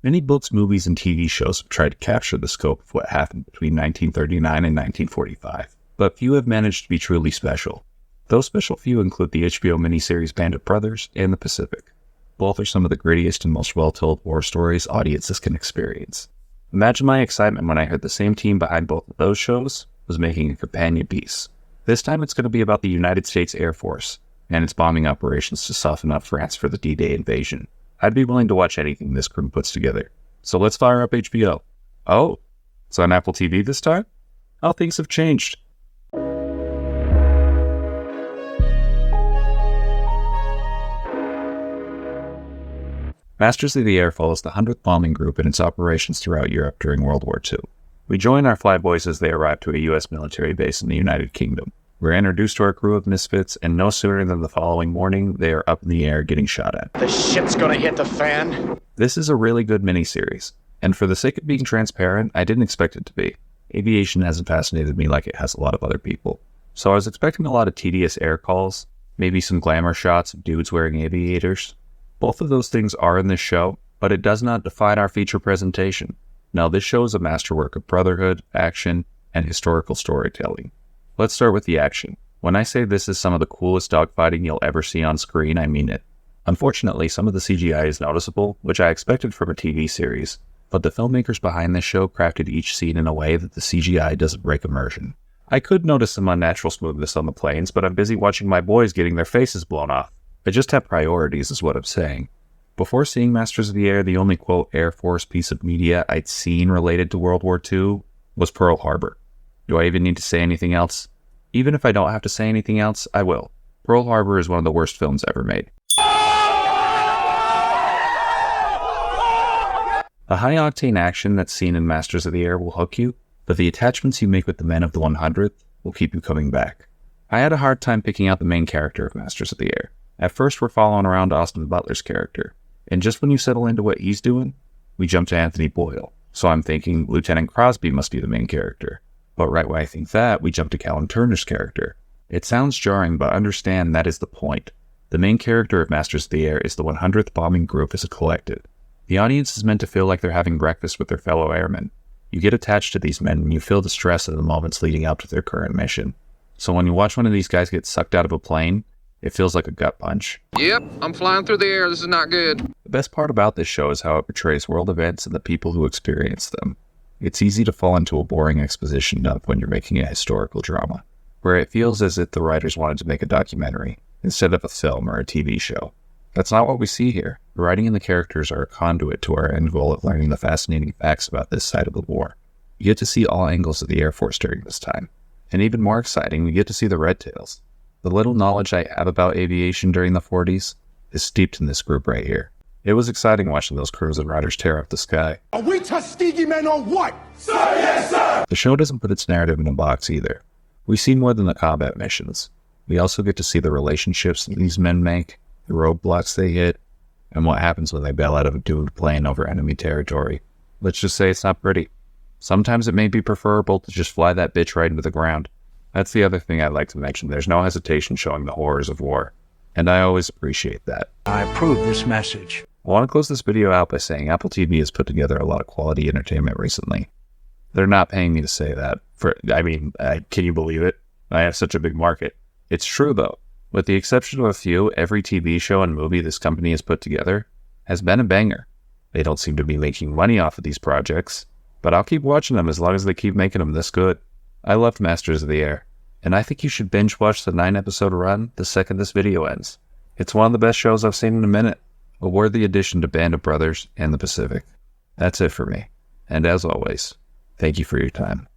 Many books, movies, and TV shows have tried to capture the scope of what happened between 1939 and 1945, but few have managed to be truly special. Those special few include the HBO miniseries Band of Brothers and The Pacific. Both are some of the grittiest and most well-told war stories audiences can experience. Imagine my excitement when I heard the same team behind both of those shows was making a companion piece. This time it's going to be about the United States Air Force and its bombing operations to soften up France for the D-Day invasion. I'd be willing to watch anything this crew puts together. So let's fire up HBO. Oh, it's on Apple TV this time? How things have changed. Masters of the Air follows the 100th Bombing Group in its operations throughout Europe during World War II. We join our flyboys as they arrive to a U.S. military base in the United Kingdom. We're introduced to our crew of misfits, and no sooner than the following morning, they are up in the air getting shot at. The shit's gonna hit the fan. This is a really good miniseries, and for the sake of being transparent, I didn't expect it to be. Aviation hasn't fascinated me like it has a lot of other people. So I was expecting a lot of tedious air calls, maybe some glamour shots of dudes wearing aviators. Both of those things are in this show, but it does not define our feature presentation. Now, this show is a masterwork of brotherhood, action, and historical storytelling. Let's start with the action. When I say this is some of the coolest dogfighting you'll ever see on screen, I mean it. Unfortunately, some of the CGI is noticeable, which I expected from a TV series, but the filmmakers behind this show crafted each scene in a way that the CGI doesn't break immersion. I could notice some unnatural smoothness on the planes, but I'm busy watching my boys getting their faces blown off. I just have priorities is what I'm saying. Before seeing Masters of the Air, the only quote Air Force piece of media I'd seen related to World War II was Pearl Harbor. Do I even need to say anything else? Even if I don't have to say anything else, I will. Pearl Harbor is one of the worst films ever made. The high-octane action that's seen in Masters of the Air will hook you, but the attachments you make with the men of the 100th will keep you coming back. I had a hard time picking out the main character of Masters of the Air. At first, we're following around Austin Butler's character, and just when you settle into what he's doing, we jump to Anthony Boyle. So I'm thinking Lieutenant Crosby must be the main character. But right when I think that, we jump to Callum Turner's character. It sounds jarring, but understand that is the point. The main character of Masters of the Air is the 100th Bombing Group as a collective. The audience is meant to feel like they're having breakfast with their fellow airmen. You get attached to these men and you feel the stress of the moments leading up to their current mission. So when you watch one of these guys get sucked out of a plane, it feels like a gut punch. Yep, I'm flying through the air. This is not good. The best part about this show is how it portrays world events and the people who experience them. It's easy to fall into a boring exposition dump when you're making a historical drama, where it feels as if the writers wanted to make a documentary instead of a film or a TV show. That's not what we see here. The writing and the characters are a conduit to our end goal of learning the fascinating facts about this side of the war. You get to see all angles of the Air Force during this time. And even more exciting, we get to see the Red Tails. The little knowledge I have about aviation during the 40s is steeped in this group right here. It was exciting watching those crews and riders tear up the sky. Are we Tuskegee men on what? Sir, yes, sir! The show doesn't put its narrative in a box either. We see more than the combat missions. We also get to see the relationships that these men make, the roadblocks they hit, and what happens when they bail out of a doomed plane over enemy territory. Let's just say it's not pretty. Sometimes it may be preferable to just fly that bitch right into the ground. That's the other thing I'd like to mention. There's no hesitation showing the horrors of war, and I always appreciate that. I approve this message. I want to close this video out by saying Apple TV has put together a lot of quality entertainment recently. They're not paying me to say that. Can you believe it? I have such a big market. It's true though. With the exception of a few, every TV show and movie this company has put together has been a banger. They don't seem to be making money off of these projects, but I'll keep watching them as long as they keep making them this good. I loved Masters of the Air, and I think you should binge watch the 9-episode run the second this video ends. It's one of the best shows I've seen in a minute, a worthy addition to Band of Brothers and the Pacific. That's it for me, and as always, thank you for your time.